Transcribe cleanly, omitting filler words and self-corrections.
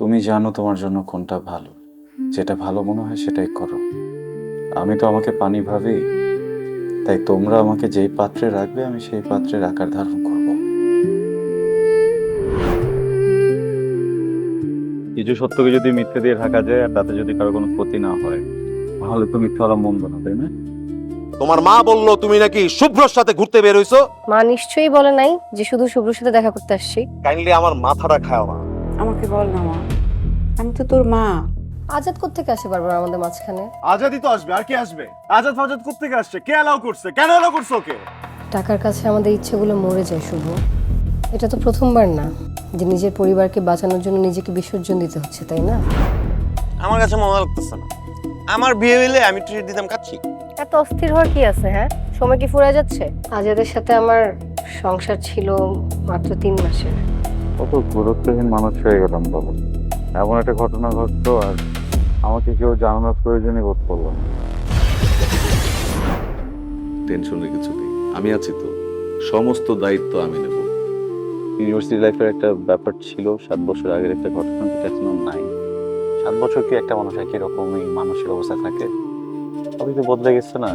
তুমি জানো তোমার জন্য কোনটা ভালো, যেটা ভালো মনে হয় সেটাই করো। আমি তো আমাকে পানি ভাবি, তাই তোমরা আমাকে যেই পাত্রে রাখবে আমি সেই পাত্রের আকার ধারণ করব। কিছু সত্যকে যদি মিথ্যে দিয়ে ঢাকা যায় আর তাতে যদি কারো কোনো ক্ষতি না হয়, তাহলে তো মিথ্যা বলা মন্দ না, তাই না? তোমার মা বললো তুমি নাকি শুভ্রর সাথে ঘুরতে বের হইছো। মা নিশ্চয়ই বলে নাই যে শুধু শুভ্রর সাথে দেখা করতে আসছি। কাইন্ডলি আমার মাথাটা খাও না। আমাকে বল না মা, আমি তো তোর মা। আজাদ কোত্থেকে আসে বারবার আমাদের মাঝখানে? আজাদই তো আসবে, আর কে আসবে? আজাদ ফাজাদ কোত্থেকে আসছে? কে অ্যালাউ করছে? কেন অ্যালাউ করছে ওকে? টাকার কাছে আমাদের ইচ্ছেগুলো মরে যায় শুভ। এটা তো প্রথমবার না যে নিজের পরিবারকে বাঁচানোর জন্য নিজেকে বিসর্জন দিতে হচ্ছে, তাই না? আমার কাছে মজা লাগতেছে না। আমার বিয়ে হইলে আমি ট্রিট দিতাম কাচ্ছি। এত অস্থির হওয়ার কি আছে? হ্যাঁ, সময় কি ফুরায় যাচ্ছে? আজাদের সাথে আমার সংসার ছিল মাত্র 3 মাসের। কত গুরুত্বহীন মানুষ হয়ে গেলাম বাবা। এমন একটা ঘটনা ঘটলো আর আমাকে কেউ জানানোর প্রয়োজনই বোধ করলো না। টেনশনের কিছু নেই, আমি আছি তো, সমস্ত দায়িত্ব আমি নেব। ইউনিভার্সিটি লাইফের একটা ব্যাপার ছিল, 7 বছর আগের একটা ঘটনা, যেটা এখনো নাই। 7 বছর কি একটা মানুষ একই রকমই মানসিক অবস্থা থাকে? সবই তো বদলে গেছে না।